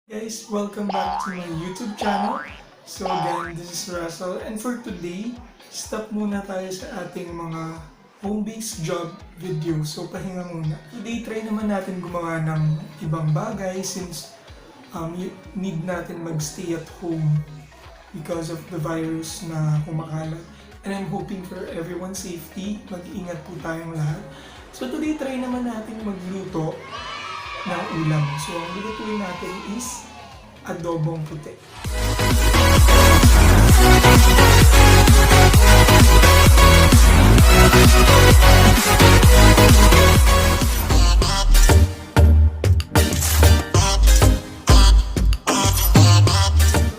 Guys, welcome back to my YouTube channel. So again, this is Russell, and for today, stop muna tayo sa ating mga home-based job video. So pahinga muna. Today, try naman natin gumawa ng ibang bagay since need natin magstay at home because of the virus na kumakalat. And I'm hoping for everyone's safety. Mag-ingat po tayong lahat. So today, try naman natin magluto ng ulam. So, ang lulutuin natin is adobong puti. So,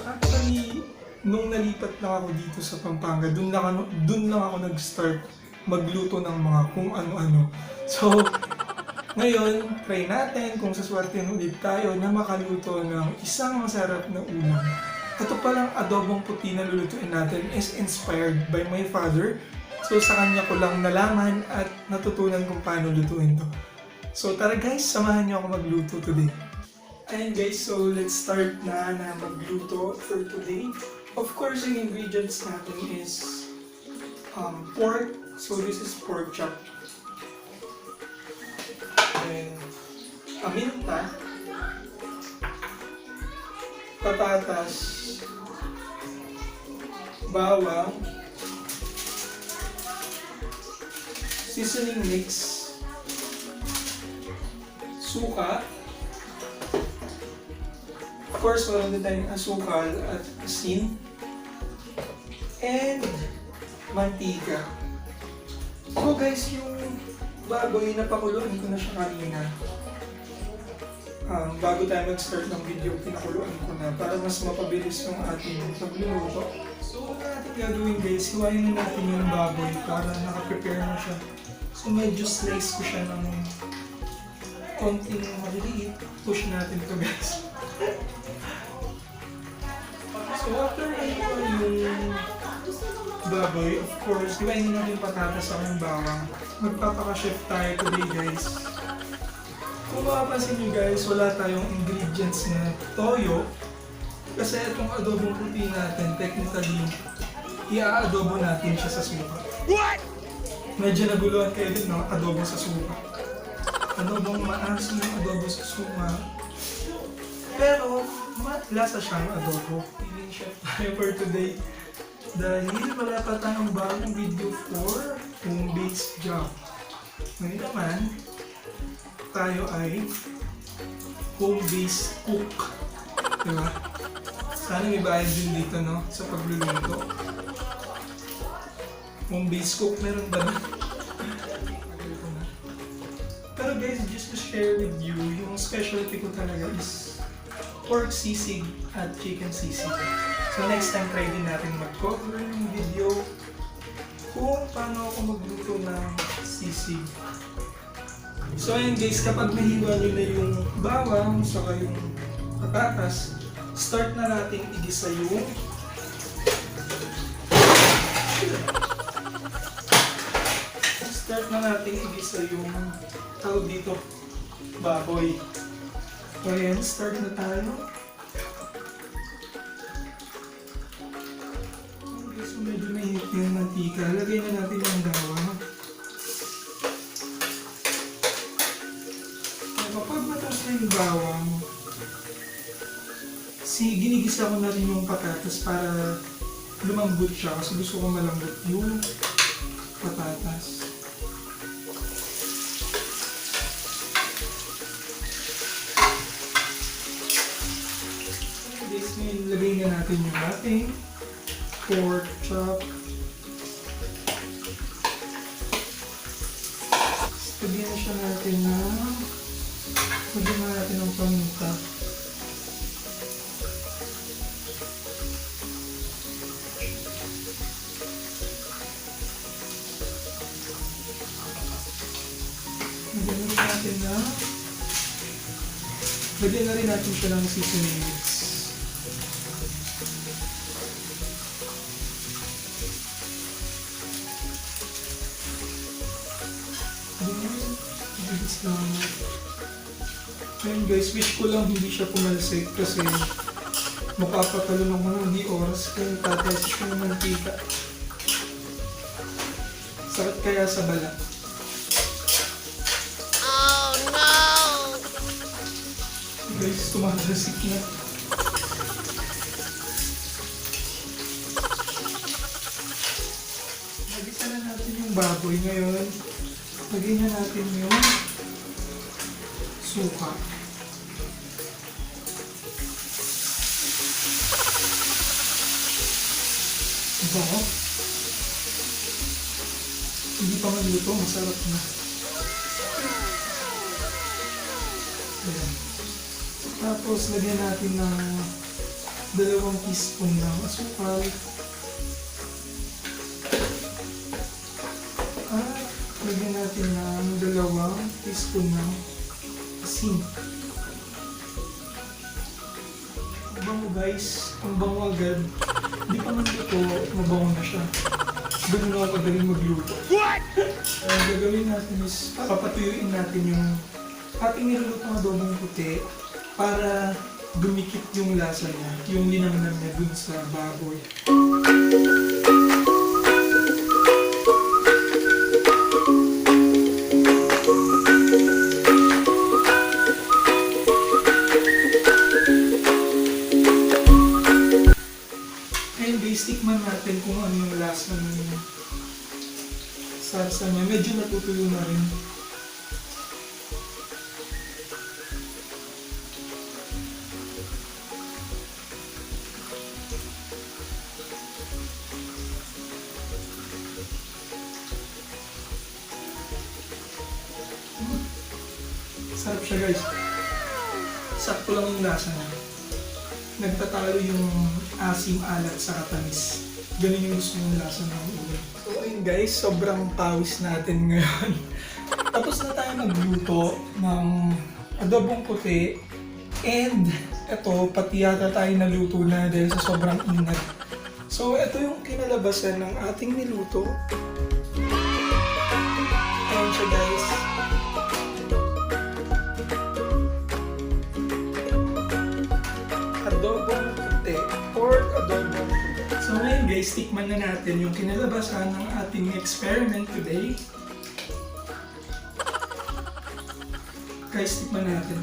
actually, nung nalipat lang ako dito sa Pampanga, dun lang ako nag-start magluto ng mga kung ano-ano. So, ngayon, try natin kung saswertein ulit tayo na makaluto ng isang masarap na ulam. Ito palang adobong puti na lulutuin natin is inspired by my father. So sa kanya ko lang nalaman at natutunan kung paano lutuin to. So tara guys, samahan niyo ako magluto today. Ayan guys, so let's start na magluto for today. Of course, yung ingredients natin is pork. So this is pork chop. And paminta, patatas, bawang, seasoning mix, suka, of course meron din tayong asukal at asin, and mantika. So guys, yung baboy, napakuluan ko na siya kanina. Bago tayo mag-start ng video, pinakuluan ko na para mas mapabilis yung ating pagluluto. So, ano natin gagawin guys, hiwain na natin yung baboy para nakaprepare na siya. So, medyo slice ko siya ng konting maliliit. Push natin ito guys. So, after hiwain yung baboy, of course, hiwain na natin patatas sa yung bawang. Magpapaka-chef tayo today guys. Kung makapansin nyo guys, wala tayong ingredients na toyo. Kasi itong adobong puti natin, technically, i-aadobo natin siya sa suka. Medyo naguluhan kayo din ng adobo sa suka. Adobong maasim yung adobo sa suka. Pero, lasa siyang adobo. Feeling chef tayo for today. Dahil wala pa tayong bagong video for home-based job. Ngayon naman, tayo ay home-based cook. Diba? Sana may bayad din dito, no? Sa pagluluto. Home-based cook, meron ba na? Pero guys, just to share with you, yung specialty ko talaga is pork sisig at chicken sisig. So next time, try din natin mag-cover ng video kung paano ako magluto ng sisig. So ayun guys, kapag nahiwa nyo na yung bawang saka yung patatas, start na natin igisa yung tawag dito, baboy. So ayan, start na tayo. So medyo mahihit yung mantika. Lagay na natin yung bawang. Kapag matas na yung bawang, ginigisa ko na rin yung patatas para lumambot siya kasi gusto ko malambot yung patatas. Ngayon, lagay na natin yung ating pork chop. Lagyan na siya natin ng paminta. Lagyan na rin natin siya ng seasoning mix. Mabilis lang. Ngayon guys, wish ko lang hindi siya pumalsik kasi mapapatalon ako ng di oras kaya tatasis ko ng mantika. Sakit kaya sa balat. Oh no! Guys, tumatasik na. Nagisa na natin yung baboy ngayon. Lagyan na natin yung suka. Bango. Hindi pa man luto, masarap na. Ayan. Tapos, lagyan natin ng 2 teaspoon ng asukal. At lagyan natin ng 2 teaspoon ng asin. Ang bango guys, ang bango agad. Hindi pa man luto, mabango na siya. Doon na ako kagaling magluto. Ang gagawin natin is papatuyuin natin yung ating nilulutong adobong puti para dumikit yung lasa niya, yung linamnam niya dun sa baboy. And guys, tikman natin kung ano yung lasa ng sarsa niya. Medyo natutuyo na rin. Sarap siya guys. Sakto lang yung lasa niya. Nagtatalo yung asim, alat sa katamis. Ganun yung gusto yung lasa ng ulo. So ayun guys, sobrang pawis natin ngayon. Tapos na tayo magluto ng adobong puti. And eto, pati yata tayo naluto na dahil sa sobrang ingat. So ito yung kinalabasan ng ating niluto. Ayan siya guys. Adobong puti or adobong puti. So ngayon guys, tikman na natin yung kinalabasan ng ating experiment today. Guys, tikman natin.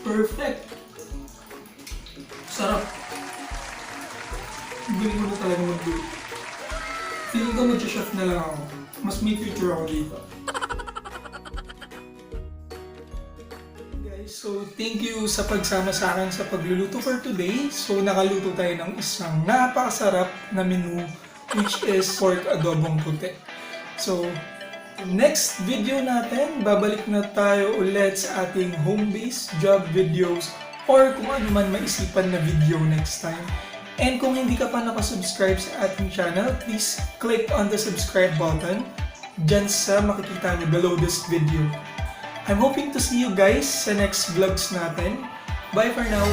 Perfect! Sarap! Galing mo na talaga mag-do. Feeling ko mag-chef na lang ako. Mas may future ako dito. Guys, so thank you sa pagsama sa akin sa pagluluto for today. So nakaluto tayo ng isang napakasarap na menu which is pork adobong puti. So next video natin, babalik na tayo ulit sa ating home-based job videos or kung ano man maisipan na video next time. And kung hindi ka pa nakasubscribe sa ating channel, please click on the subscribe button dyan sa makikita niyo below this video. I'm hoping to see you guys sa next vlogs natin. Bye for now!